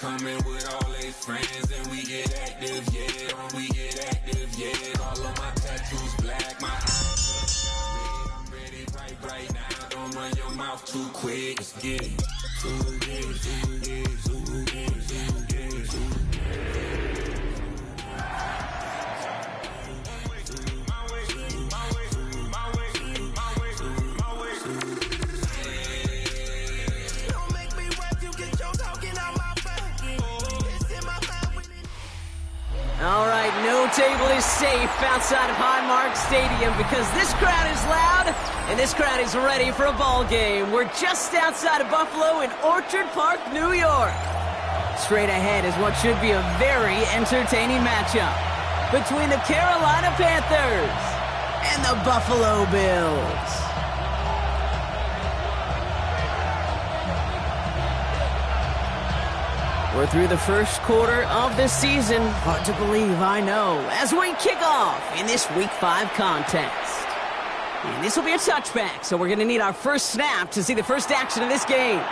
coming with all they friends, and we get active, yeah. We get active, yeah. All of my tattoos black, my eyes red. I'm ready right now. Don't run your mouth too quick. Let's get it. All right, no table is safe outside of Highmark Stadium because this crowd is loud and this crowd is ready for a ball game. We're just outside of Buffalo in Orchard Park, New York. Straight ahead is what should be a very entertaining matchup between the Carolina Panthers and the Buffalo Bills. We're through the first quarter of the season. Hard to believe, I know, as we kick off in this Week 5 contest. And this will be a touchback, so we're going to need our first snap to see the first action of this game.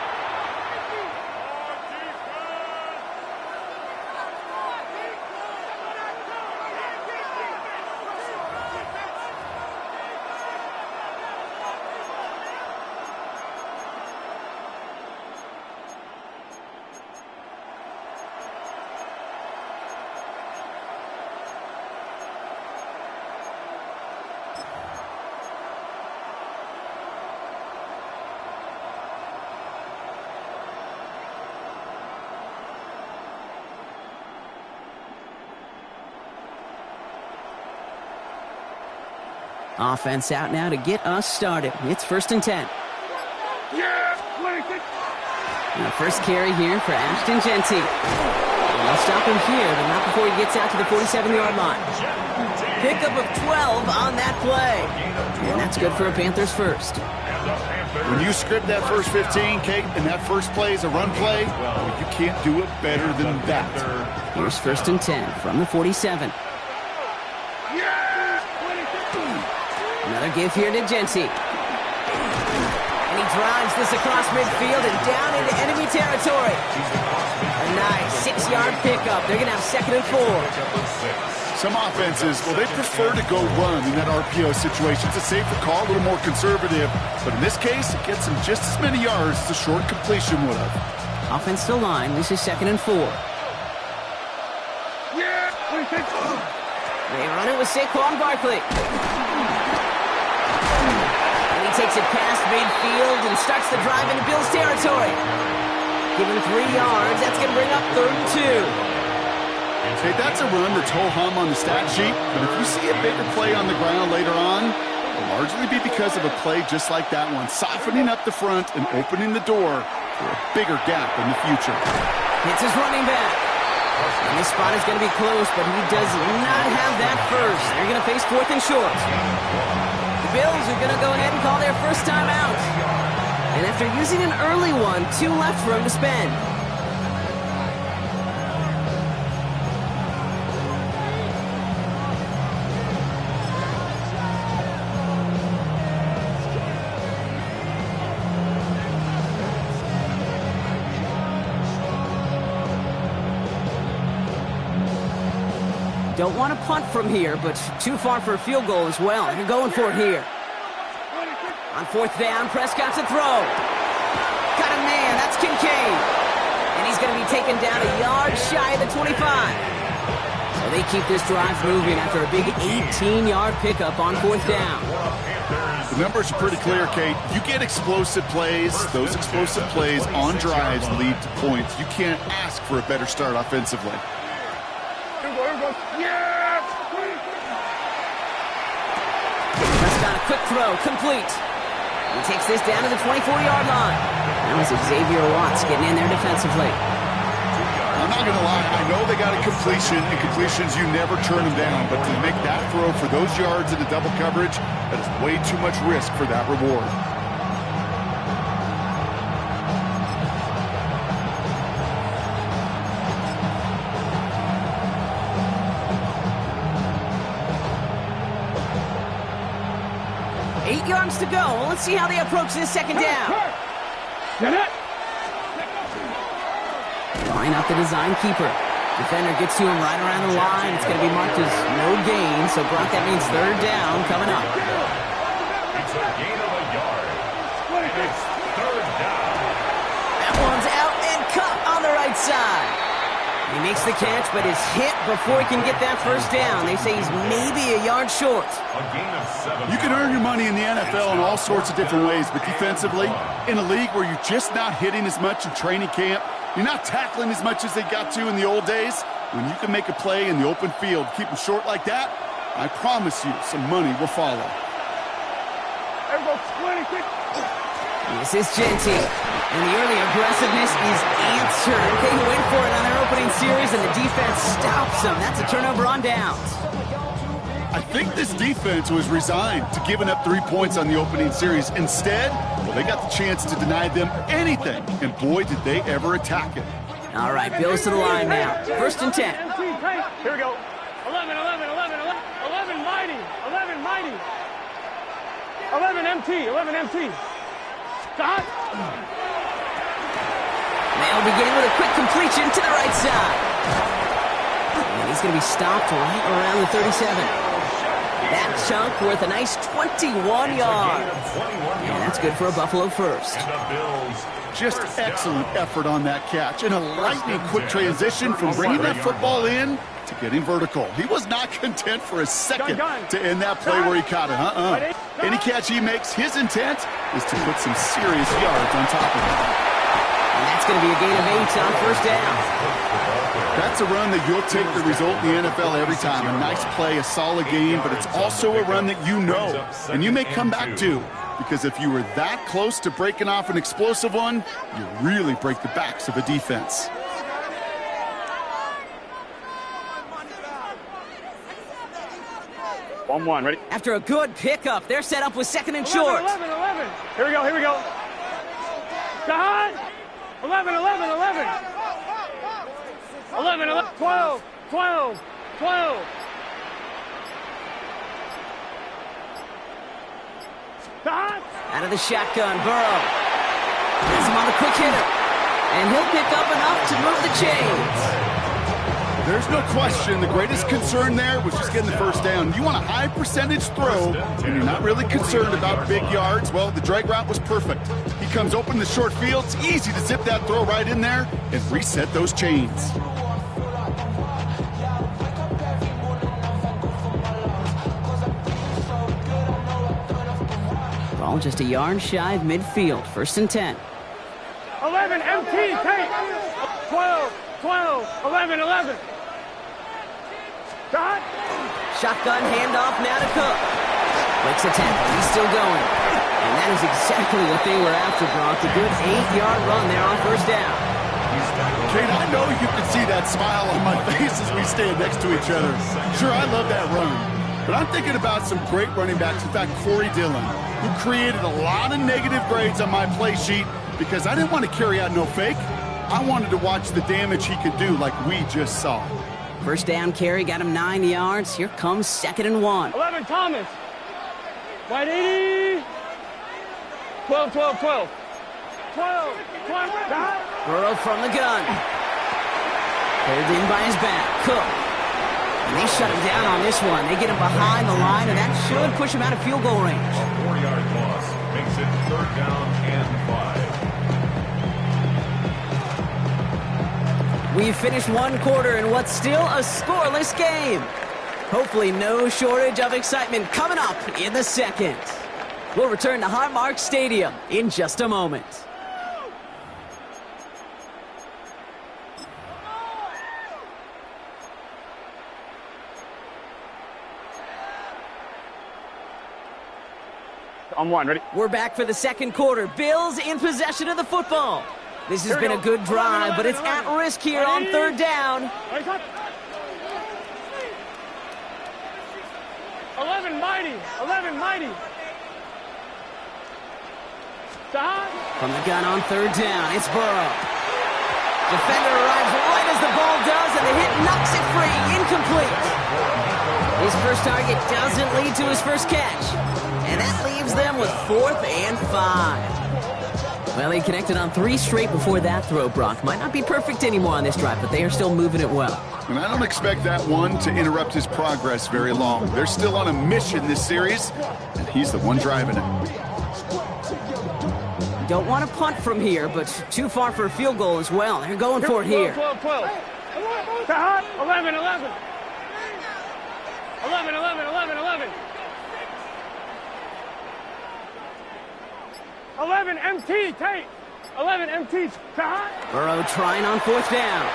Offense out now to get us started. It's 1st and 10. And the first carry here for Ashton Jeanty. And they'll stop him here, but not before he gets out to the 47-yard line. Pickup of 12 on that play. And that's good for a Panthers first. When you script that first 15, Kate, and that first play is a run play, well, you can't do it better than that. Here's 1st and 10 from the 47. Another give here to Jeanty. And he drives this across midfield and down into enemy territory. A nice 6-yard pickup. They're going to have 2nd and 4. Some offenses, well, they prefer to go run in that RPO situation. It's a safer call, a little more conservative. But in this case, it gets them just as many yards as a short completion would have. Offense to line. This is 2nd and 4. They run it with Saquon Barkley. Takes it past midfield and starts the drive into Bills territory. Give him 3 yards. That's going to bring up 3rd and 2. Hey, that's a run that's ho-hum on the stat sheet, but if you see a bigger play on the ground later on, it'll largely be because of a play just like that one, softening up the front and opening the door for a bigger gap in the future. It's his running back. And this spot is going to be close, but he does not have that first. They're going to face 4th and short. Bills are going to go ahead and call their first time out. And after using an early one, 2 left for him to spend. Don't want to punt from here, but too far for a field goal as well. They're going for it here. On 4th down, Prescott to throw. Got a man, that's Kincaid. And he's going to be taken down a yard shy of the 25. So they keep this drive moving after a big 18-yard pickup on 4th down. The numbers are pretty clear, Kate. You get explosive plays. Those explosive plays on drives lead to points. You can't ask for a better start offensively. Prescott, a quick throw, complete. He takes this down to the 24-yard line. That was Xavier Watts getting in there defensively. I'm not going to lie. I know they got a completion, and completions, you never turn them down. But to make that throw for those yards into double coverage, that is way too much risk for that reward. Yards to go. Well, let's see how they approach this 2nd down. Line up the design keeper. Defender gets to him right around the line. It's going to be marked as no gain. So, Brock, that means third down coming up. It's a gain of a yard. And it's third down. That one's out and cut on the right side. He makes the catch, but is hit before he can get that first down. They say he's maybe a yard short. A gain of 7. You can earn your money in the NFL in all sorts of different ways, but defensively, in a league where you're just not hitting as much in training camp, you're not tackling as much as they got to in the old days, when you can make a play in the open field, keep them short like that, I promise you some money will follow. This is Genty, and the early aggressiveness is answered. They wait for it on their opening series, and the defense stops them. That's a turnover on downs. I think this defense was resigned to giving up 3 points on the opening series. Instead, well, they got the chance to deny them anything, and boy, did they ever attack it. All right, Bills to the line now. 1st and 10. Here we go. 11 mighty. 11 MT. Stop. They'll begin with a quick completion to the right side. And he's going to be stopped right around the 37. That chunk worth a nice 21 yards. And that's good for a Buffalo first. And the Bills. Just excellent effort on that catch. And a lightning quick transition from bringing that football in to getting vertical. He was not content for a second to end that play where he caught it. Any catch he makes, his intent is to put some serious yards on top of it. And that's going to be a gain of 8 on first down. That's a run that you'll take the result in the NFL every time. A nice play, a solid game, but it's also a run that you know, and you may come back to. Because if you were that close to breaking off an explosive one, you really break the backs of a defense. One, ready? After a good pickup, they're set up with 2nd and short. 11. Here we go. God! 11. 12. Out of the shotgun, Burrow. Has him on the quick hitter. And he'll pick up enough to move the chains. There's no question the greatest concern there was just getting the first down. You want a high percentage throw, and you're not really concerned about big yards. Well, the drag route was perfect. He comes open in the short field. It's easy to zip that throw right in there and reset those chains. Ball just a yard shy of midfield. 1st and 10. 11 MT, take. 12. 11. God! Shotgun handoff now to Cook. Breaks a tackle. He's still going. And that is exactly what they were after, Brock. A good 8-yard run there on first down. Kate, I know you can see that smile on my face as we stand next to each other. Sure, I love that run. But I'm thinking about some great running backs. In fact, Corey Dillon, who created a lot of negative grades on my play sheet because I didn't want to carry out no fake. I wanted to watch the damage he could do like we just saw. First down carry got him 9 yards. Here comes 2nd and 1. 11 Thomas. Wide 80. 12. 12. Burrow from the gun. Pulled in by his back. Cook. And they shut him down on this one. They get him behind the line, and that should push him out of field goal range. A 4-yard loss makes it 3rd down and 5. We've finished one quarter in what's still a scoreless game. Hopefully no shortage of excitement coming up in the second. We'll return to Highmark Stadium in just a moment. On 1, ready? We're back for the second quarter. Bills in possession of the football. This has been a good drive, but it's at risk here on 3rd down. 11 mighty. Stop. From the gun on 3rd down, it's Burrow. Defender arrives right as the ball does, and the hit knocks it free. Incomplete. His first target doesn't lead to his first catch. And that leaves them with 4th and 5. Well, they connected on 3 straight before that throw, Brock. Might not be perfect anymore on this drive, but they are still moving it well. And I don't expect that one to interrupt his progress very long. They're still on a mission this series, and he's the one driving it. Don't want to punt from here, but too far for a field goal as well. They're going for it here. 12, 12. To hot. 11, 11. 11, 11, 11, 11. 11 MT, Tate. 11 MT. To hot. Burrow trying on 4th down.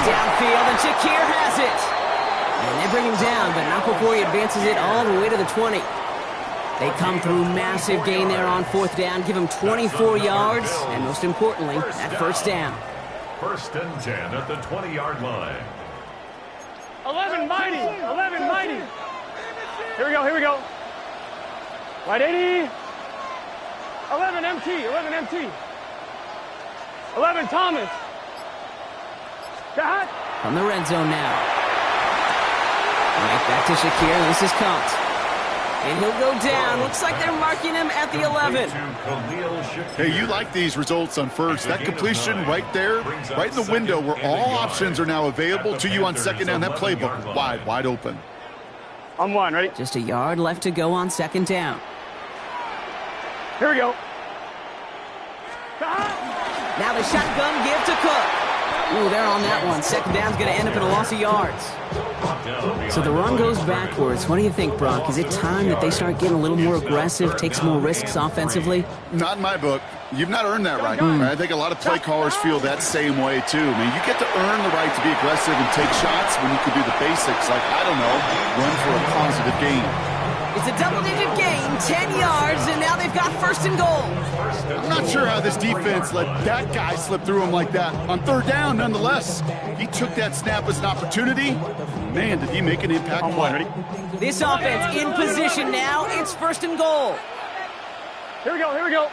Downfield, and Shakir has it. And they bring him down, but not before he advances it all the way to the 20. They come through massive gain there on 4th down, give him 24 yards, and most importantly, that 1st down. 1st and 10 at the 20-yard line. 11 mighty. 11 mighty. Here we go, here we go. Wide 80. 11 MT, 11 MT. 11 Thomas. Got. From the red zone now. Right back to Shakir, this is caught. And he'll go down. Looks like they're marking him at the 11. Hey, you like these results on first. That completion right there, right in the window where all options are now available to you on 2nd down. That playbook wide open. On 1, ready? Just a yard left to go on 2nd down. Here we go. Now the shotgun give to Cook. Ooh, they're on that one. 2nd down's going to end up in a loss of yards. So the run goes backwards. What do you think, Brock? Is it time that they start getting a little more aggressive, take some more risks offensively? Not in my book. You've not earned that right. I think a lot of play callers feel that same way, too. I mean, you get to earn the right to be aggressive and take shots when you can do the basics, like, I don't know, run for a positive gain. It's a double-digit gain, 10 yards, and now they've got 1st and goal. I'm not sure how this defense let that guy slip through him like that. On 3rd down, nonetheless, he took that snap as an opportunity. Man, did he make an impact. On 1, ready? This offense in position now. It's 1st and goal. Here we go, here we go.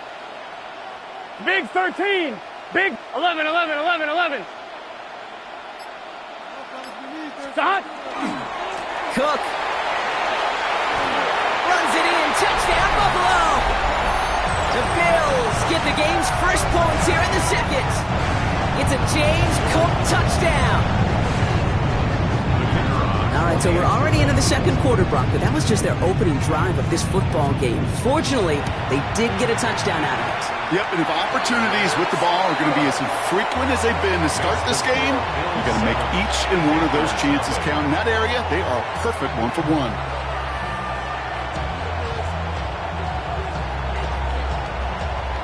Big 13. Big 11, 11, 11, 11. Stop. Cook. Runs it in. Touchdown, Buffalo. The Bills get the game's first points here in the 2nd. It's a James Cook touchdown. All right, so we're already into the 2nd quarter, Brock, but that was just their opening drive of this football game. Fortunately, they did get a touchdown out of it. Yep, and if opportunities with the ball are going to be as infrequent as they've been to start this game, you got to make each and one of those chances count. In that area, they are a perfect 1-for-1.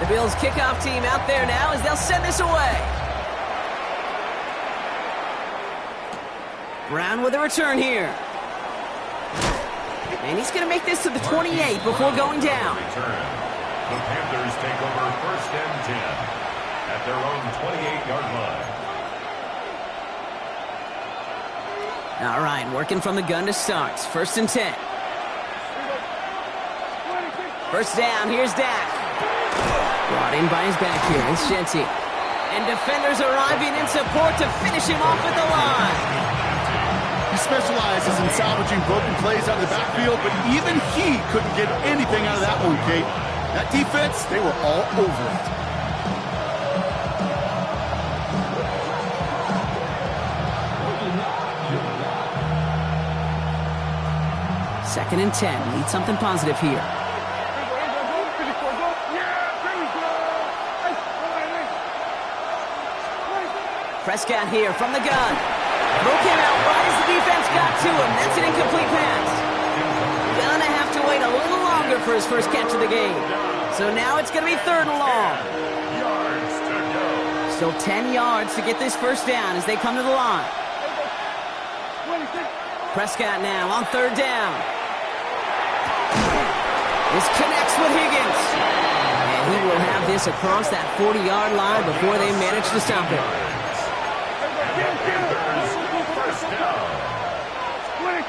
The Bills kickoff team out there now as they'll send this away. Brown with a return here. And he's going to make this to the 28 before going down. The Panthers take over 1st and 10 at their own 28-yard line. All right, working from the gun to start. 1st and 10. 1st down, here's Dak. Brought in by his back here, it's Shenty. And defenders arriving in support to finish him off at the line. He specializes in salvaging broken plays out of the backfield, but even he couldn't get anything out of that one, Kate. That defense, they were all over it. Second and 10. Need something positive here. Prescott here from the gun. Broke him out right as the defense got to him. That's an incomplete pass. Gonna have to wait a little longer for his first catch of the game. So now it's going to be 3rd and long. Still 10 yards to get this 1st down as they come to the line. Prescott now on 3rd down. This connects with Higgins. And he will have this across that 40-yard line before they manage to stop it.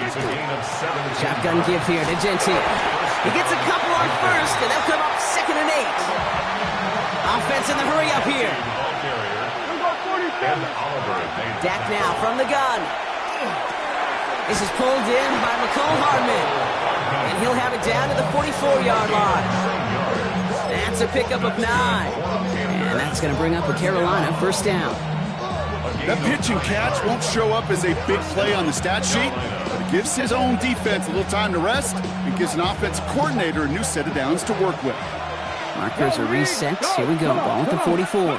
It's a gain of 7. Shotgun give here to Genty. He gets a couple on 1st, and they'll come up 2nd and 8. Offense in the hurry up here. Dak now from the gun. This is pulled in by McCole Hardman. And he'll have it down to the 44-yard line. That's a pickup of 9. And that's going to bring up a Carolina first down. That pitch and catch won't show up as a big play on the stat sheet, but it gives his own defense a little time to rest and gives an offensive coordinator a new set of downs to work with. Markers are reset. Here we go. Ball at the 44.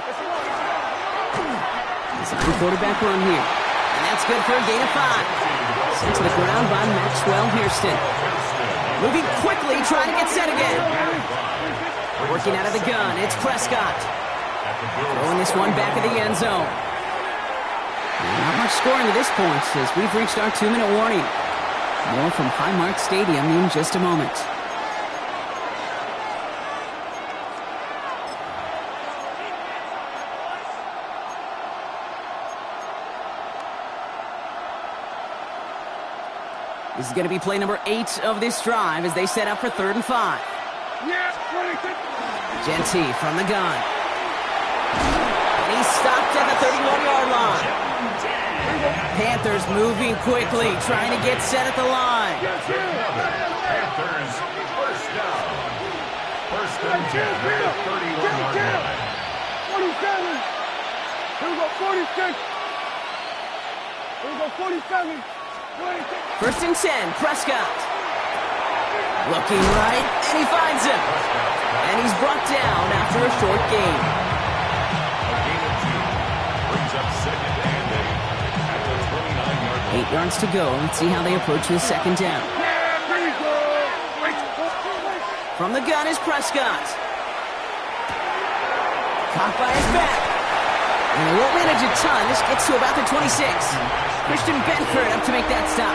Design quarterback run here. And that's good for a gain of 5. Sent to the ground by Maxwell Hairston. Moving quickly, trying to get set again. Working out of the gun, it's Prescott. Throwing this one back of the end zone. And not much scoring to this point as we've reached our 2-minute warning. More from Highmark Stadium in just a moment. This is going to be play number 8 of this drive as they set up for 3rd and 5. Genty from the gun. And he's stopped at the 31-yard line. Panthers moving quickly, trying to get set at the line. Panthers first down. First and 10 at the 31-yard line. 47. Here we go, 46. Here we go, 47. 26. First and 10, Prescott. Looking right, and he finds him. And he's brought down after a short gain. A gain of 2 brings up second and 8 at the 29-yard line. 8 yards to go. Let's see how they approach this second down. From the gun is Prescott. Caught by his back. And they won't manage a ton. This gets to about the 26. Christian Benford up to make that stop.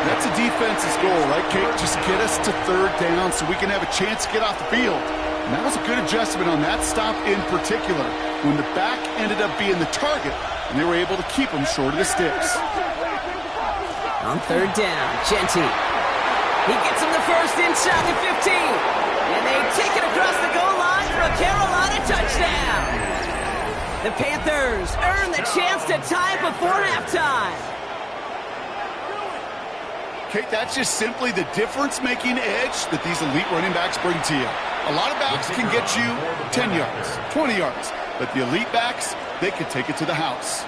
That's a defense's goal, right, Kate? Just get us to 3rd down so we can have a chance to get off the field. And that was a good adjustment on that stop in particular, when the back ended up being the target, and they were able to keep him short of the sticks. On 3rd down, Genty. He gets him the first inside the 15. And they take it across the goal line for a Carolina touchdown. The Panthers earn the chance to tie before halftime. Kate, that's just simply the difference-making edge that these elite running backs bring to you. A lot of backs can get you 10 yards, 20 yards, but the elite backs, they can take it to the house.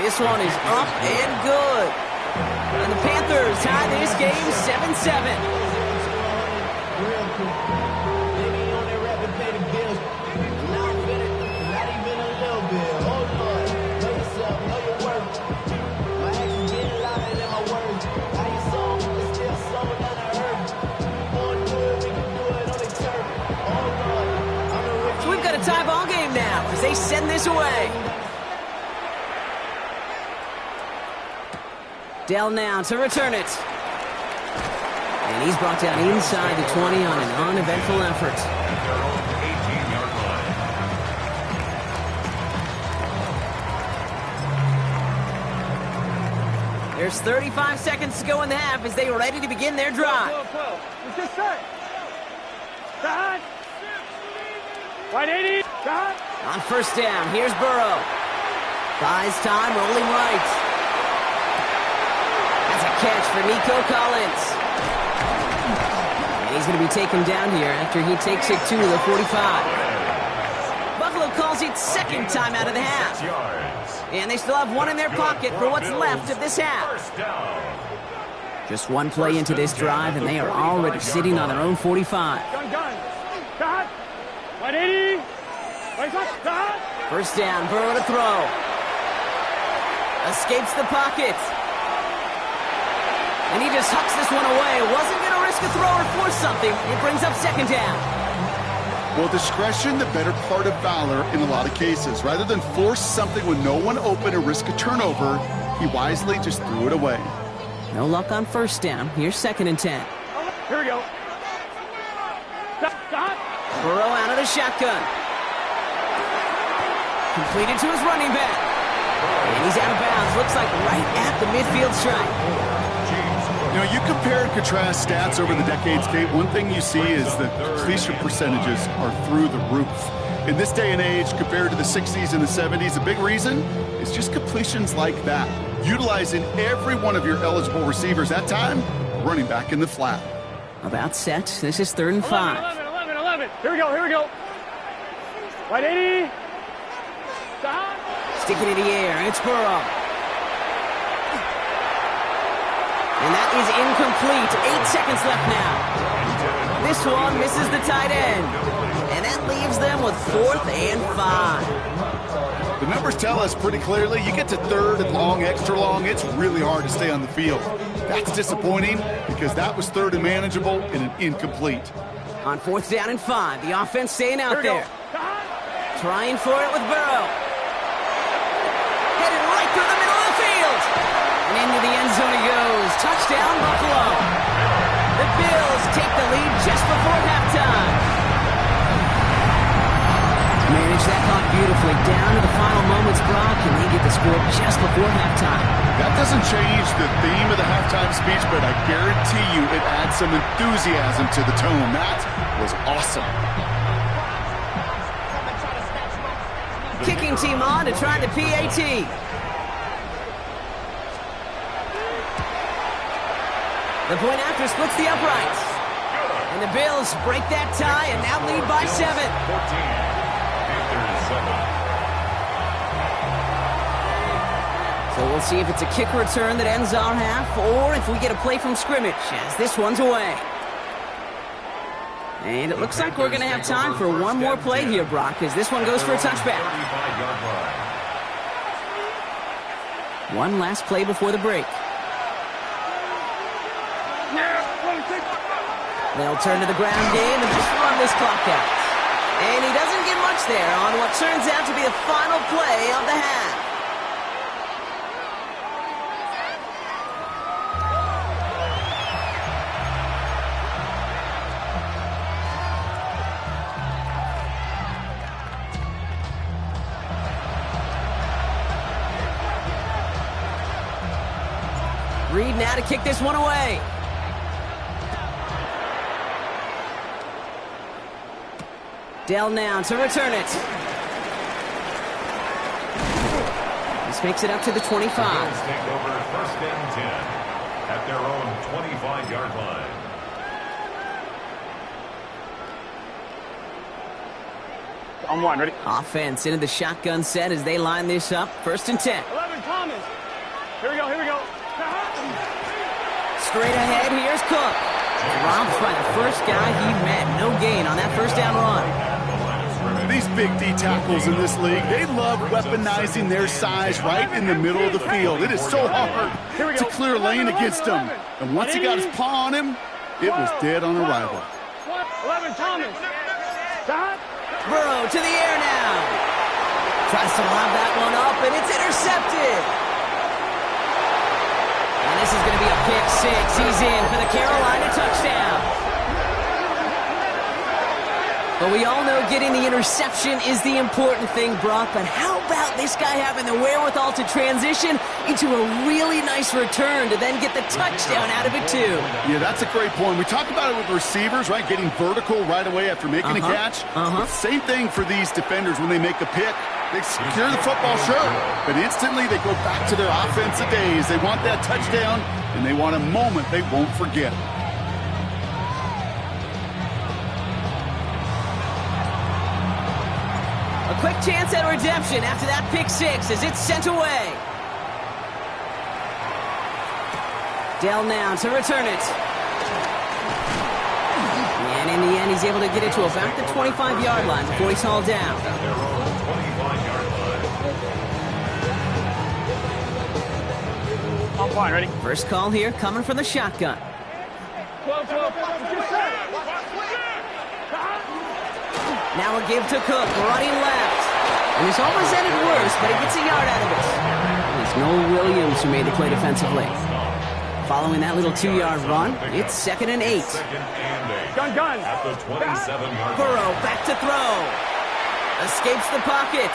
This one is up and good. And the Panthers tie this game 7-7. Tie ball game now as they send this away. Dell now to return it. And he's brought down inside the 20 on an uneventful effort. At their own 18-yard line. There's 35 seconds to go in the half as they are ready to begin their drive. Let's get set. Start. Right 80. Start. On first down, here's Burrow. Buys time, rolling right. That's a catch for Nico Collins. And he's going to be taken down here after he takes it to the 45. Buffalo calls it second time out of the half. And they still have one in their pocket for what's left of this half. Just one play into this drive, and they are already sitting on their own 45. Gun. Start. Right 80. Right start. First down, Burrow to throw. Escapes the pocket. And he just hucks this one away. Wasn't going to risk a throw or force something. It brings up second down. Well, discretion, the better part of valor in a lot of cases. Rather than force something with no one open and risk a turnover, he wisely just threw it away. No luck on first down. Here's 2nd and 10. Here we go. Start. Burrow out of the shotgun. Completed to his running back. And he's out of bounds. Looks like right at the midfield stripe. You know, you compare and contrast stats over the decades, Kate. One thing you see is that completion percentages are through the roof. In this day and age, compared to the 60s and the 70s, a big reason is just completions like that. utilizing every one of your eligible receivers. That time, running back in the flat. About set. This is 3rd and 5. 11. Here we go, here we go. Right 80. Stick it in the air, and it's Burrow. And that is incomplete. 8 seconds left now. This one misses the tight end. And that leaves them with 4th and 5. The numbers tell us pretty clearly, you get to 3rd and long, extra long, it's really hard to stay on the field. That's disappointing because that was 3rd and manageable and an incomplete. On 4th down and 5, the offense staying out there. Trying for it with Burrow. Headed right through the middle of the field. And into the end zone he goes. Touchdown, Buffalo. The Bills take the lead just before halftime. Manage that clock beautifully. Down to the final moments, Brock, and they get the score just before halftime. That doesn't change the theme of the halftime speech, but I guarantee you it adds some enthusiasm to the tone. That was awesome. Kicking team on to try the PAT. The point after splits the uprights. And the Bills break that tie and now lead by 7. 14. So we'll see if it's a kick return that ends our half or if we get a play from scrimmage as this one's away. And it looks like we're going to have time for one more play here, Brock, as this one goes for a touchback. One last play before the break. They'll turn to the ground game and just run this clock out. And he doesn't get much there on what turns out to be the final play of the half. Reed now to kick this one away. Dell now to return it. This makes it up to the 25. The Bills take over 1st and 10 at their own 25-yard line. On 1, ready? Offense into the shotgun set as they line this up. 1st and 10. 11, Thomas. Here we go, here we go. Straight ahead, here's Cook. Dropped by the first guy he met. No gain on that 1st down run. These big D tackles in this league, they love weaponizing their size right in the middle of the field. It is so hard to clear lane against them. And once he got his paw on him, it was dead on arrival. 11, Thomas. Burrow to the air now. Tries to lob that one up, and it's intercepted. And this is going to be a pick 6. He's in for the Carolina touchdown. But we all know getting the interception is the important thing, Brock. But how about this guy having the wherewithal to transition into a really nice return to then get the touchdown out of it, too? Yeah, that's a great point. We talk about it with receivers, right? Getting vertical right away after making a catch. Same thing for these defenders when they make a pick. They secure the football, sure, but instantly they go back to their offensive days. They want that touchdown, and they want a moment they won't forget. A quick chance at redemption after that pick 6 as it's sent away. Dell now to return it. And in the end, he's able to get it to about the 25-yard line before he's hauled down. On 1, ready? First call here coming from the shotgun. 12. Now a give to Cook, running left. And he's almost ended worse, but he gets a yard out of it. It's Noel Williams who made the play defensively. Following that little 2-yard run, it's 2nd and 8. Gun. At the 27-yard Burrow back to throw. Escapes the pocket.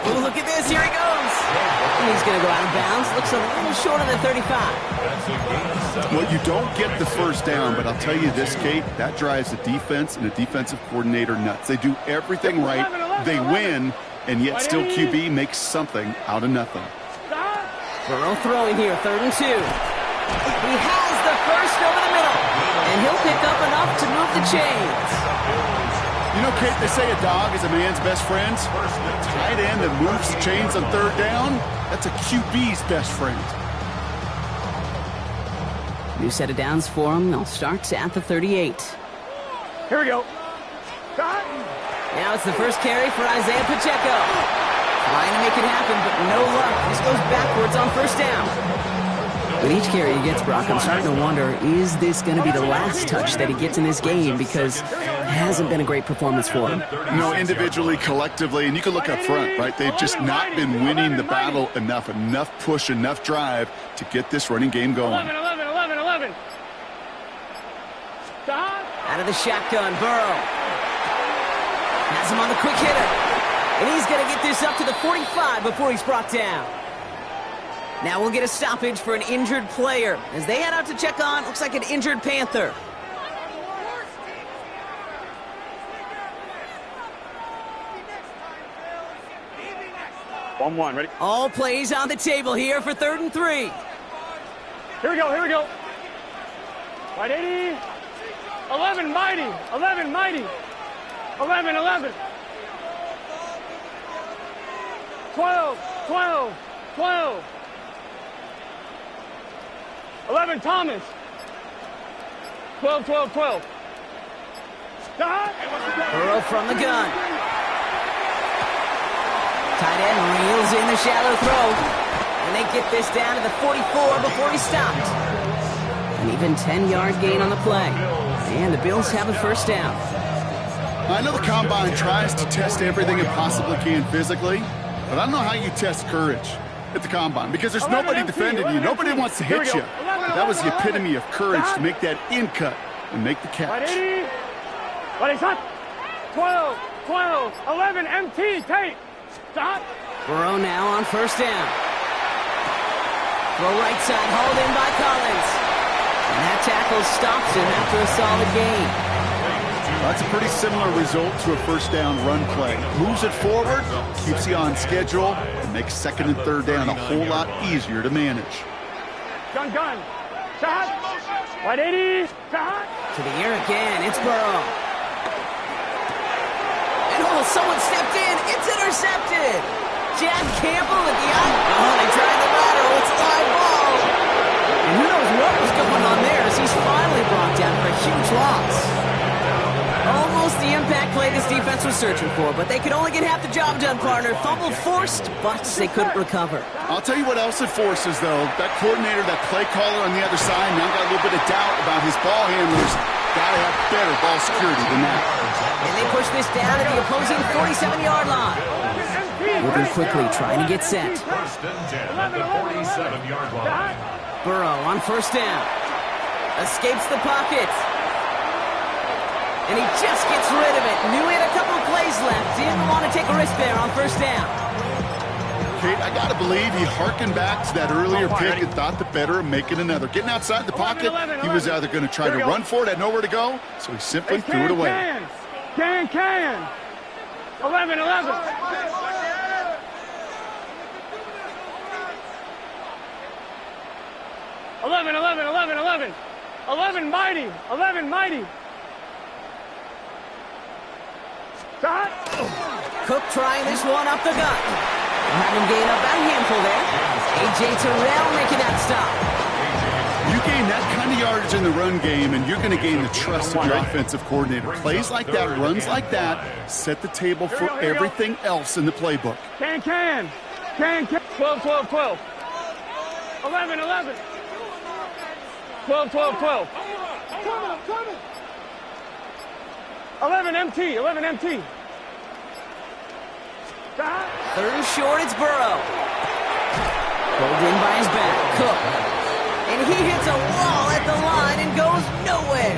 Oh, look at this. Here he goes. And he's going to go out of bounds. Looks a little short of the 35. Well, you don't get the 1st down, but I'll tell you this, Kate, that drives the defense and the defensive coordinator nuts. They do everything right. They win, and yet still QB makes something out of nothing. Burrow throwing here, 3rd and 2. He has the first over the middle, and he'll pick up enough to move the chains. You know, Kate, they say a dog is a man's best friend. A tight end that moves the chains on 3rd down, that's a QB's best friend. New set of downs for him. They'll start at the 38. Here we go. Now it's the first carry for Isaiah Pacheco. Trying to make it happen, but no luck. This goes backwards on 1st down. With each carry he gets, Brock, I'm starting to wonder, is this going to be the last touch that he gets in this game? Because it hasn't been a great performance for him. No, individually, collectively, and you can look up front, right? They've just not been winning the battle enough push, enough drive to get this running game going. 11. Out of the shotgun, Burrow. Has him on the quick hitter. And he's going to get this up to the 45 before he's brought down. Now we'll get a stoppage for an injured player. As they head out to check on, looks like an injured Panther. One, ready? All plays on the table here for 3rd and 3. Here we go. Right 80. 11, mighty. 11. 12. 11, Thomas. 12. Burrow from the gun. Tight end reels in the shallow throw. And they get this down to the 44 before he stopped. An even 10-yard gain on the play. And the Bills have a 1st down. I know the Combine tries to test everything it possibly can physically, but I don't know how you test courage at the Combine, because there's nobody defending you. Nobody wants to hit you. That was the epitome of courage to make that in cut and make the catch. 12, 11, MT, Tate. Stop. Burrow now on 1st down. Throw right side, hauled in by Collins. And that tackle stops him after a solid gain. That's a pretty similar result to a 1st down run play. Moves it forward, keeps you on schedule, and makes 2nd and 3rd down a whole lot easier to manage. Gun. Shot. 180. Shot. To the air again. It's Burrow. And someone stepped in. It's intercepted. Chad Campbell with the eye. Oh, they tried the lateral. It's a live ball. And who knows what was going on there as he's finally brought down for a huge loss. Almost the impact play this defense was searching for, but they could only get half the job done, partner. Fumble forced, but they couldn't recover. I'll tell you what else it forces, though. That coordinator, that play caller on the other side, now got a little bit of doubt about his ball handlers. Got to have better ball security than that. And they push this down at the opposing 47-yard line. Moving quickly, trying to get set. 1st and 10 at the 47-yard line. Burrow on 1st down. Escapes the pocket. And he just gets rid of it. Knew he had a couple of plays left. Didn't want to take a risk there on 1st down. Kate, I got to believe he harkened back to that earlier pick and thought the better of making another. Getting outside the pocket, he was either going to try to run for it, had nowhere to go, so he simply threw it away. Can. 11. 11, mighty. Shot. Cook trying this one up the gut. We'll have him gain up about a handful there. A.J. Terrell making that stop. You gain that kind of yardage in the run game, and you're going to gain the trust of your offensive coordinator. Plays like that, runs like that, set the table for everything else in the playbook. Can. 12. 11. 12. 11 MT. 3rd and short, it's Burrow. Pulled in by his back, Cook. And he hits a wall at the line and goes nowhere.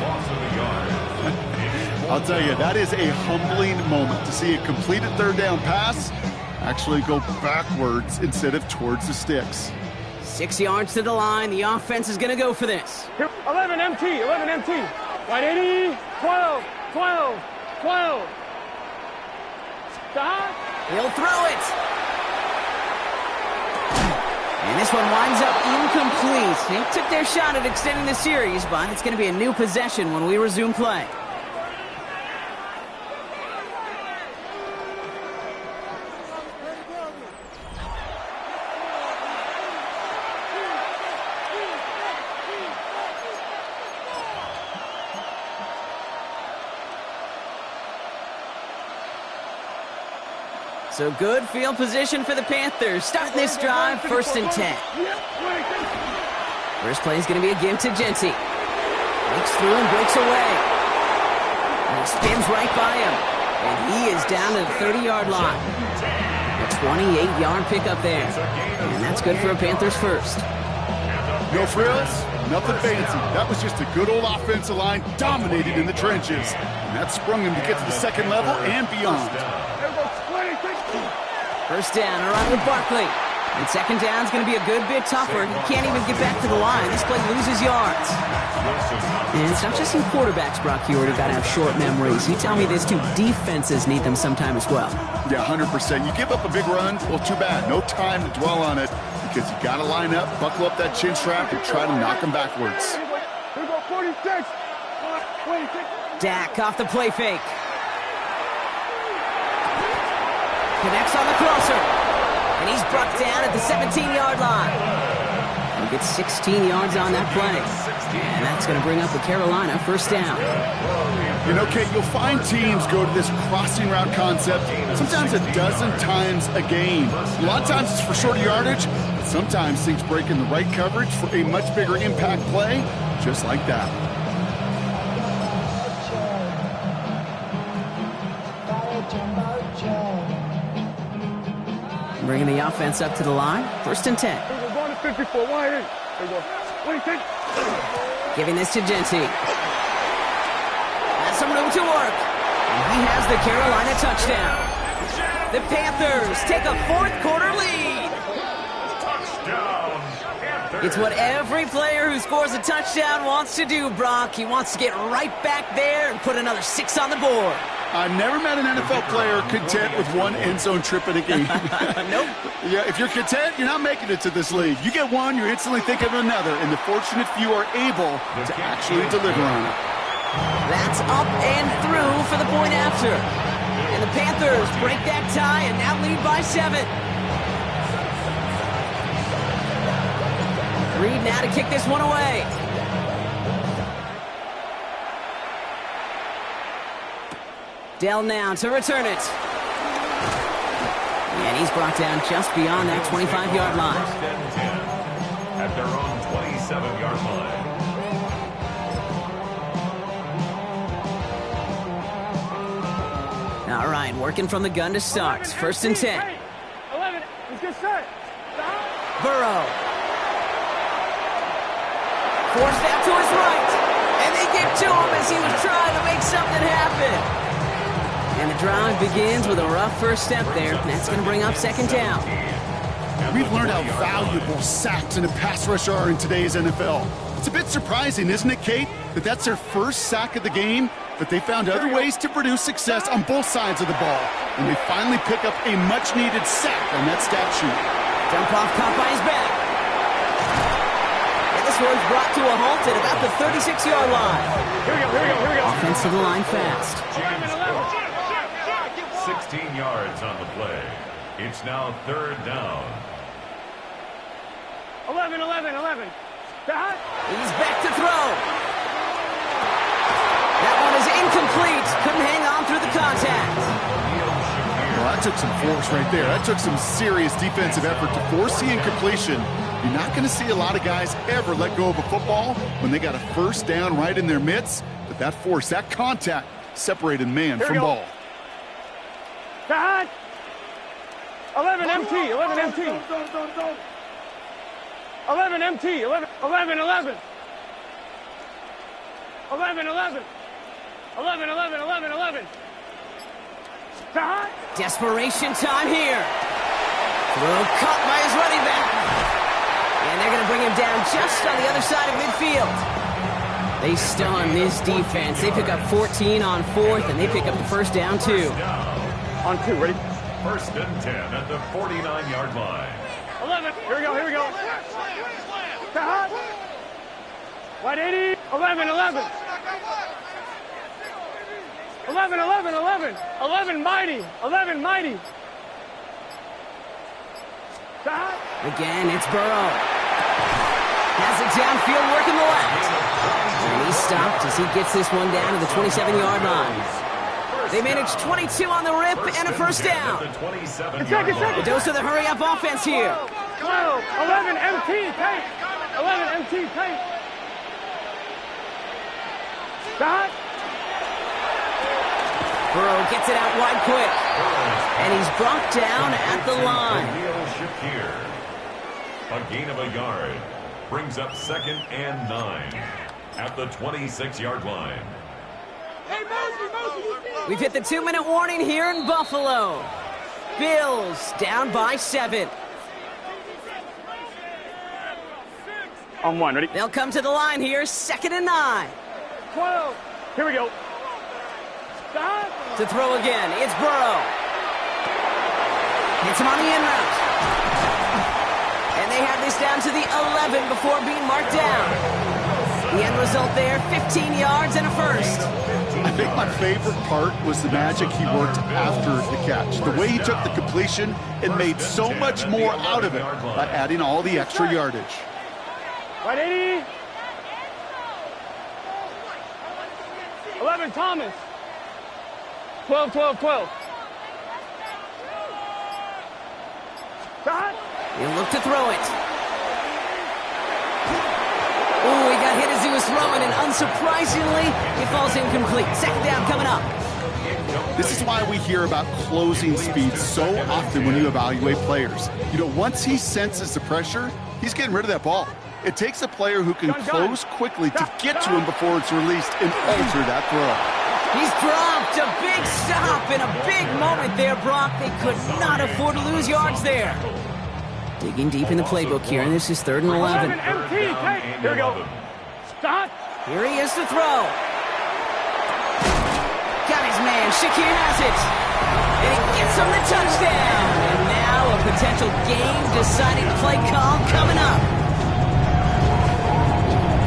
I'll tell you, that is a humbling moment to see a completed 3rd down pass actually go backwards instead of towards the sticks. 6 yards to the line. The offense is going to go for this. 11 MT. 180. 12. Stop. He'll throw it. And this one winds up incomplete. They took their shot at extending the series, but it's going to be a new possession when we resume play. So good field position for the Panthers. Starting this drive, 1st and 10. First play is going to be a give to Jeanty. Breaks through and breaks away. And he spins right by him. And he is down to the 30-yard line. A 28-yard pickup there. And that's good for a Panthers first. No frills, nothing fancy. That was just a good old offensive line dominated in the trenches. And that sprung him to get to the second level and beyond. First down, around with Barkley. And second down is going to be a good bit tougher. He can't even get back to the line. This play loses yards. And it's not just some quarterbacks, Brock Huard, who got to have short memories. You tell me this too, defenses need them sometime as well. Yeah, 100%. You give up a big run, well, too bad. No time to dwell on it because you got to line up, buckle up that chin strap, and try to knock them backwards. Here we go, 46. 26. Dak off the play fake. Connects on the crosser. And he's brought down at the 17-yard line. He gets 16 yards on that play. And that's going to bring up the Carolina first down. You know, Kate, you'll find teams go to this crossing route concept sometimes a dozen times a game. A lot of times it's for shorter yardage, but sometimes things break in the right coverage for a much bigger impact play, just like that. Bringing the offense up to the line. 1st and 10. We're going to 54. Wide in. There we go. 26. Giving this to Jeanty. Has some room to work. And he has the Carolina touchdown. The Panthers take a 4th quarter lead. Touchdown, Panthers. It's what every player who scores a touchdown wants to do, Brock. He wants to get right back there and put another 6 on the board. I've never met an NFL player content with one end zone trip in a game. Nope. Yeah, if you're content, you're not making it to this league. You get one, you're instantly thinking of another, and the fortunate few are able to actually deliver on it. That's up and through for the point after. And the Panthers break that tie and now lead by 7. Reed now to kick this one away. Dell now to return it. And he's brought down just beyond that 25-yard line. 1st and 10 at their own 27-yard line. All right, working from the gun to start. 1st and 10. 11. He's good set. Burrow. Forced out to his right. And they get to him as he was trying to make something happen. And the drive begins with a rough first step there. That's going to bring up 2nd down. We've learned how valuable sacks and a pass rush are in today's NFL. It's a bit surprising, isn't it, Kate, that that's their first sack of the game, but they found other ways to produce success on both sides of the ball. And they finally pick up a much-needed sack on that stat sheet. Dump off caught by his back. And this one's brought to a halt at about the 36-yard line. Here we go. Offensive line fast. 16 yards on the play. It's now 3rd down. 11. He's back to throw. That one is incomplete. Couldn't hang on through the contact. Well, that took some force right there. That took some serious defensive effort to force the incompletion. You're not going to see a lot of guys ever let go of a football when they got a first down right in their midst. But that force, that contact, separated man from ball. Cut. 11 MT. 11 MT. 11 MT. 11. 11. 11. 11. 11. 11. 11. 11. 11. Cut. Desperation time here. Throw caught by his running back. And they're going to bring him down just on the other side of midfield. They stun this defense. They pick up 14 on 4th, and they pick up the first down, too. On 2, ready? First and 10 at the 49-yard line. 11. Here we go. Here we go. Hot. White 80. 11. 11. 11. 11. 11. 11. Mighty. 11. Mighty. Hot. Again, it's Burrow. Has it downfield, working the left. And he's stopped as he gets this one down to the 27-yard line. They managed 22 on the rip and a first down. A dose of the hurry-up offense here. 12, 11, MT, tank. 11, MT, tank. Stop. Burrow gets it out wide quick. And he's brought down at the line. A gain of a yard. Brings up 2nd and 9 at the 26-yard line. We've hit the 2-minute warning here in Buffalo. Bills down by 7. On 1, ready? They'll come to the line here, 2nd and 9. 12. Here we go. Stop. To throw again, it's Burrow. Hits him on the in route. And they have this down to the 11 before being marked down. The end result there, 15 yards and a first. I think my favorite part was the magic he worked after the catch. The way he took the completion and made so much more out of it by adding all the extra yardage. Right 80. 11, Thomas. 12, 12, 12. Stop. He'll look to throw it. Ooh, he got hit as he was throwing, and unsurprisingly, it falls incomplete. 2nd down coming up. This is why we hear about closing speed so often when you evaluate players. You know, once he senses the pressure, he's getting rid of that ball. It takes a player who can close quickly to get to him before it's released and alter that throw. He's dropped a big stop and a big moment there, Brock. They could not afford to lose yards there. Digging deep in the playbook here, and this is 3rd and 11. MT, tank. Here we go. Stop. Here he is to throw. Got his man. Shakir has it. And he gets him the touchdown. And now a potential game-deciding play call coming up.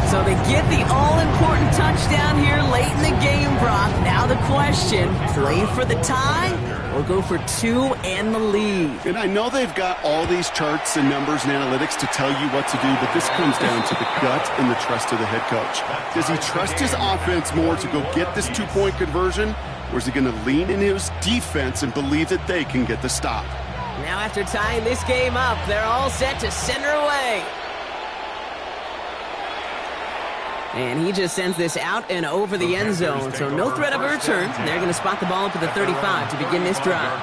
So they get the all-important touchdown here late in the game, Brock. Now the question, play for the tie or go for 2 and the lead? And I know they've got all these charts and numbers and analytics to tell you what to do, but this comes down to the gut and the trust of the head coach. Does he trust his offense more to go get this 2-point conversion, or is he going to lean in his defense and believe that they can get the stop? Now after tying this game up, they're all set to send her away. And he just sends this out and over the end zone, so no threat of a return. They're going to spot the ball up at the 35 to begin this drive.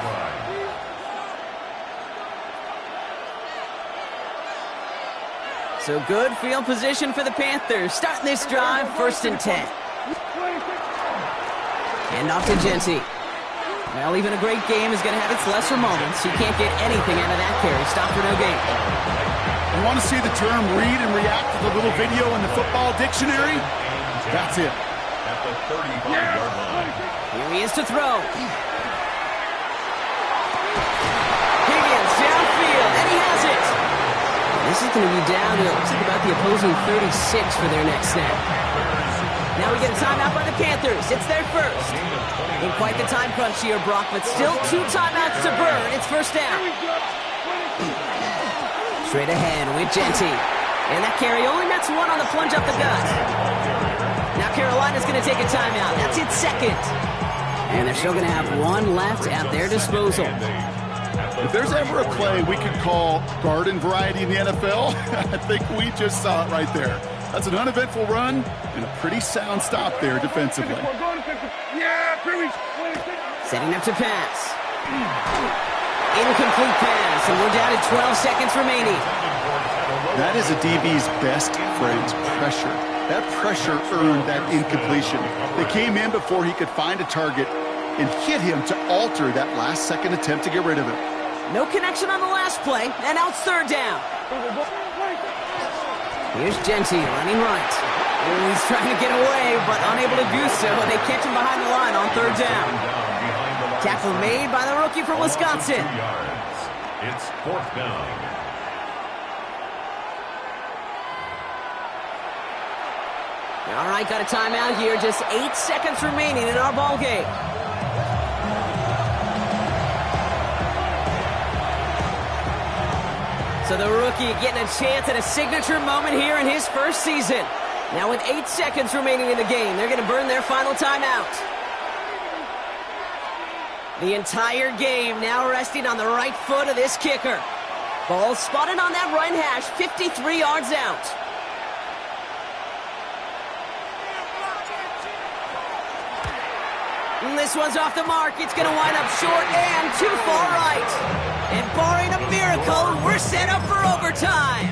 So good field position for the Panthers. Starting this drive, 1st and 10. Hand off to Genty. Well, even a great game is going to have its lesser moments. You can't get anything out of that carry. Stop for no gain. You want to see the term read and react to the little video in the football dictionary? That's it. At the 35-yard line. Here he is to throw. Higgins downfield, and he has it. This is going to be down to, looks like about the opposing 36 for their next snap. Now we get a timeout by the Panthers. It's their first. In quite the time crunch here, Brock, but still 2 timeouts to burn. It's 1st down. Straight ahead with Genty. And that carry only nets 1 on the plunge up the gut. Now Carolina's going to take a timeout. That's its 2nd. And they're still going to have 1 left at their disposal. If there's ever a play we could call garden variety in the NFL, I think we just saw it right there. That's an uneventful run and a pretty sound stop there defensively. Setting up to pass. Incomplete pass, and we're down to 12 seconds remaining. That is a DB's best friend, pressure. That pressure earned that incompletion. They came in before he could find a target and hit him to alter that last-second attempt to get rid of it. No connection on the last play, and now it's 3rd down. Here's Genty running right. Oh, he's trying to get away, but unable to do so. They catch him behind the line on 3rd down. Tackle made by the rookie from Wisconsin. 2 yards. It's 4th down. All right, got a timeout here. Just 8 seconds remaining in our ball game. So the rookie getting a chance at a signature moment here in his first season. Now with 8 seconds remaining in the game, they're going to burn their final timeout. The entire game now resting on the right foot of this kicker. Ball spotted on that right hash, 53 yards out. And this one's off the mark. It's going to wind up short and too far right. And barring a miracle, we're set up for overtime.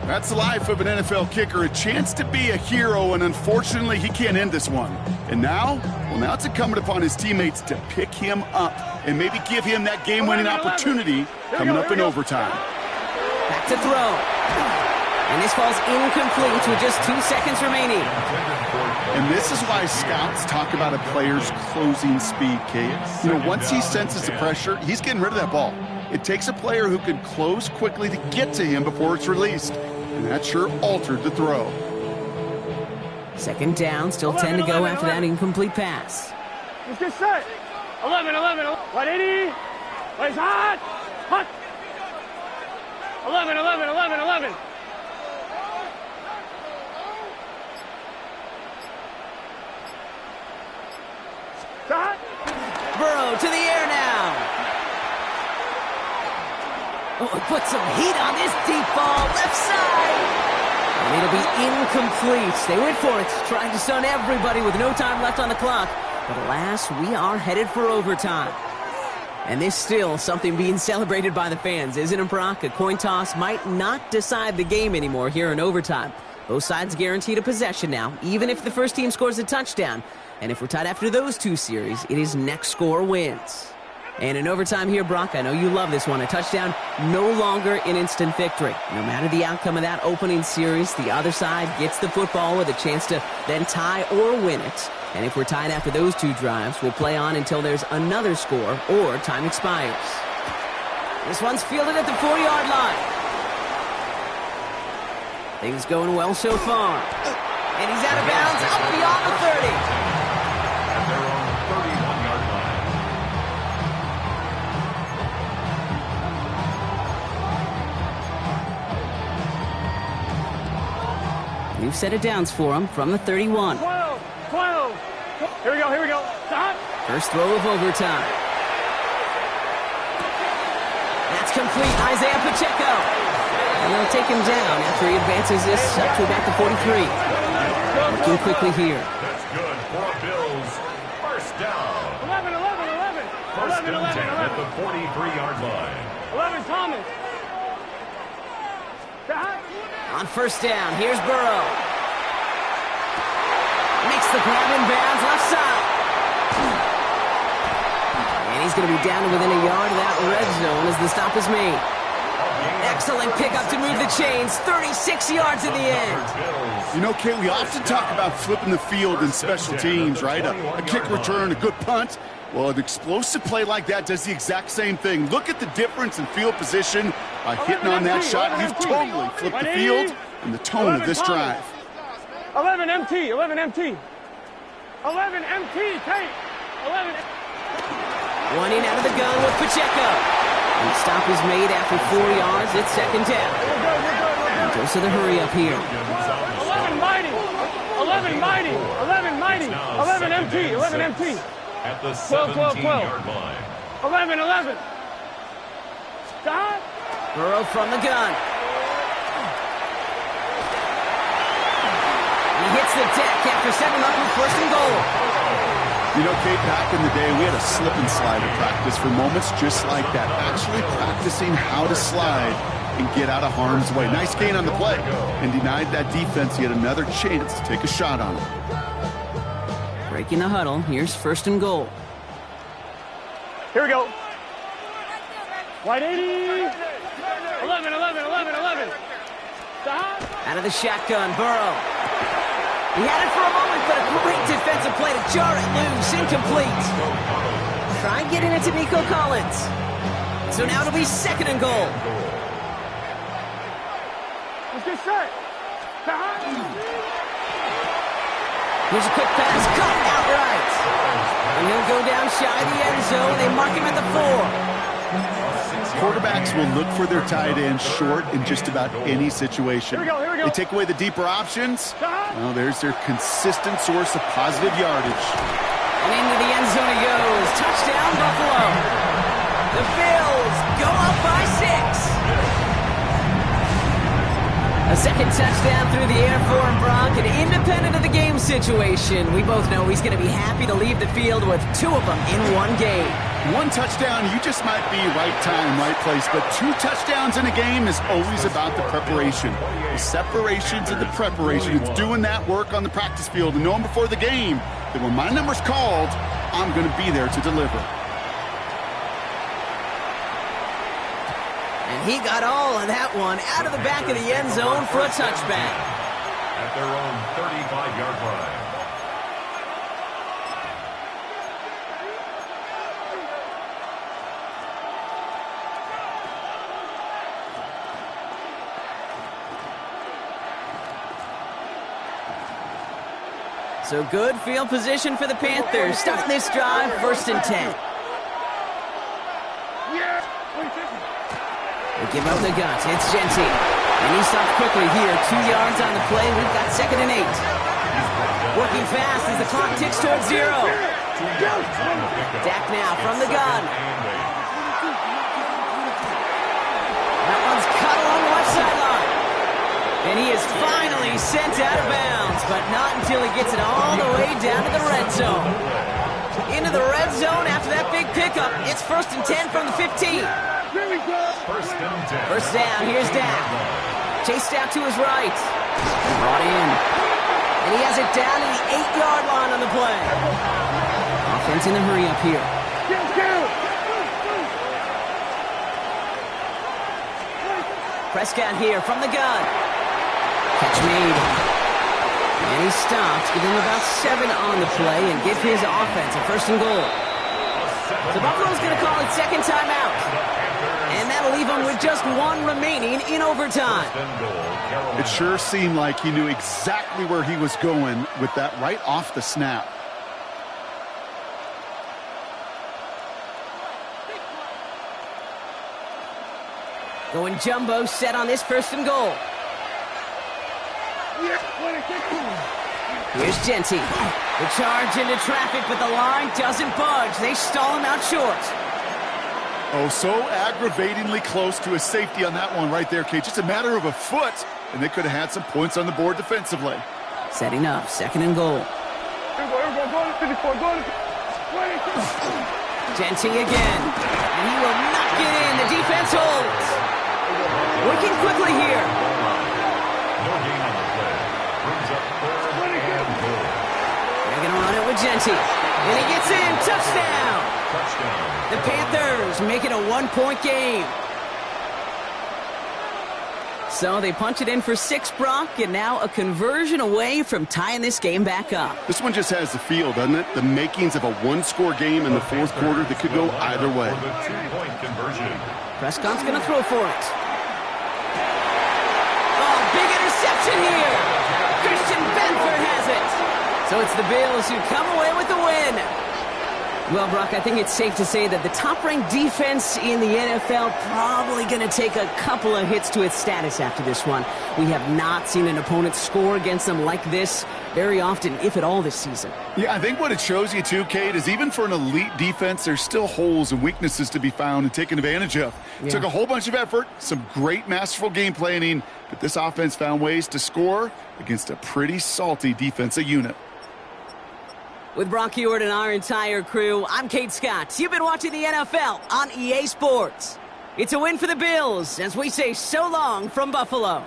That's the life of an NFL kicker, a chance to be a hero, and unfortunately, he can't end this one. And now, well, now it's incumbent upon his teammates to pick him up and maybe give him that game-winning opportunity coming up in overtime. Back to throw. And this falls incomplete with just 2 seconds remaining. And this is why scouts talk about a player's closing speed, Kate. You know, once he senses the pressure, he's getting rid of that ball. It takes a player who can close quickly to get to him before it's released. And that sure altered the throw. 2nd down, still 10 to go after that incomplete pass. Let's get set. 11. 180. Place hot. Hot. 11. Shot. Burrow to the air now. Oh, put some heat on this deep ball, left side. And it'll be incomplete. They went for it, trying to stun everybody with no time left on the clock. But alas, we are headed for overtime. And this still something being celebrated by the fans, isn't it, Brock? A coin toss might not decide the game anymore here in overtime. Both sides guaranteed a possession now, even if the first team scores a touchdown. And if we're tied after those 2 series, it is next score wins. And in overtime here, Brock, I know you love this one. A touchdown, no longer an instant victory. No matter the outcome of that opening series, the other side gets the football with a chance to then tie or win it. And if we're tied after those 2 drives, we'll play on until there's another score or time expires. This one's fielded at the 4-yard line. Things going well so far. And he's out of bounds up beyond the 30. And they're on the 31-yard line. New set of downs for him from the 31. 12. Here we go. Stop. First throw of overtime. That's complete. Isaiah Pacheco. And they'll take him down after he advances this up to about the 43. Looking quickly here. That's good for Bills. First down. 11. First and 10 at the 43-yard line. 11, Thomas. Shot. On first down, here's Burrow. Makes the grab in bounds, left side. And he's going to be down to within a yard of that red zone as the stop is made. Excellent pickup to move the chains. 36 yards in the end. You know, Kate, we often talk about flipping the field in special teams, right? A kick return, a good punt. Well, an explosive play like that does the exact same thing. Look at the difference in field position by hitting on that shot. You've totally flipped the field and the tone of this drive. 11 MT. 11 MT, Kate. 11. Running out of the gun with Pacheco. And the stop is made after 4 yards. It's 2nd down. And goes to the hurry up here. 11 mighty. 11 MT. At the 17-yard line. 11. Stop. Burrow from the gun. He hits the deck after setting him up with 1st and goal. You know, Kate, back in the day, we had a slip and slide at practice for moments just like that. Actually practicing how to slide and get out of harm's way. Nice gain on the play. And denied that defense yet another chance to take a shot on him. Breaking the huddle. Here's 1st and goal. Here we go. Wide 80. 11. Stop. Out of the shotgun, Burrow. He had it for a moment, but a great defensive play to jar it loose. Incomplete. Try getting it to Nico Collins. So now it'll be 2nd and goal. Let's get set. Here's a quick pass, caught outright. And he'll go down shy of the end zone. They mark him at the 4. Quarterbacks will look for their tight end short in just about any situation. Here we go. They take away the deeper options. Well, there's their consistent source of positive yardage. And into the end zone he goes. Touchdown, Buffalo. The Bills go up by 6. A second touchdown through the air for him, Brock, and independent of the game situation, we both know he's going to be happy to leave the field with 2 of them in one game. 1 touchdown, you just might be right time, right place, but 2 touchdowns in a game is always about the preparation. The separations and the preparation. It's doing that work on the practice field and knowing before the game that when my number's called, I'm going to be there to deliver. And he got all of that one out of the back of the end zone for a touchback. At their own 35-yard line. So good field position for the Panthers. Starting this drive, 1st and 10. They give up the guts. It's Genty. And he stops quickly here. 2 yards on the play. We've got 2nd and 8. Working fast as the clock ticks towards 0. Dak now from the gun. That one's cut along the left sideline. And he is finally sent out of bounds, but not until he gets it all the way down to the red zone. Into the red zone after that big pickup. It's 1st and 10 from the 15. First and 10. First down, here's Dak. Chased out to his right. Brought in. And he has it down to the 8-yard line on the play. Offense in the hurry up here. Prescott here from the gun. Catch made. And he stops. Give him about 7 on the play and give his offense a 1st and goal. So Buffalo's going to call it 2nd timeout. And that'll leave him with just 1 remaining in overtime. It sure seemed like he knew exactly where he was going with that right off the snap. Going jumbo set on this 1st and goal. Here's Genty. The charge into traffic, but the line doesn't budge. They stall him out short. Oh, so aggravatingly close to a safety on that one right there, Kate. Just a matter of a foot, and they could have had some points on the board defensively. Setting up, 2nd and goal. Genty again. And he will not get in. The defense holds. Working quickly here. No gain on the play. Brings up 3rd and goal. They're going to run it with Genty. And he gets in. Touchdown. Touchdown. The Panthers make it a 1-point game. So they punch it in for 6, Brock, and now a conversion away from tying this game back up. This one just has the feel, doesn't it? The makings of a 1-score game in the 4th quarter that could go either way. For the 2-point conversion. Prescott's going to throw for it. Oh, big interception here. Christian Benford has it. So it's the Bills who come away with the win. Well, Brock, I think it's safe to say that the top-ranked defense in the NFL probably going to take a couple of hits to its status after this one. We have not seen an opponent score against them like this very often, if at all, this season. Yeah, I think what it shows you, too, Kate, is even for an elite defense, there's still holes and weaknesses to be found and taken advantage of. It took a whole bunch of effort, some great masterful game planning, but this offense found ways to score against a pretty salty defensive unit. With Brock Huard and our entire crew, I'm Kate Scott. You've been watching the NFL on EA Sports. It's a win for the Bills as we say so long from Buffalo.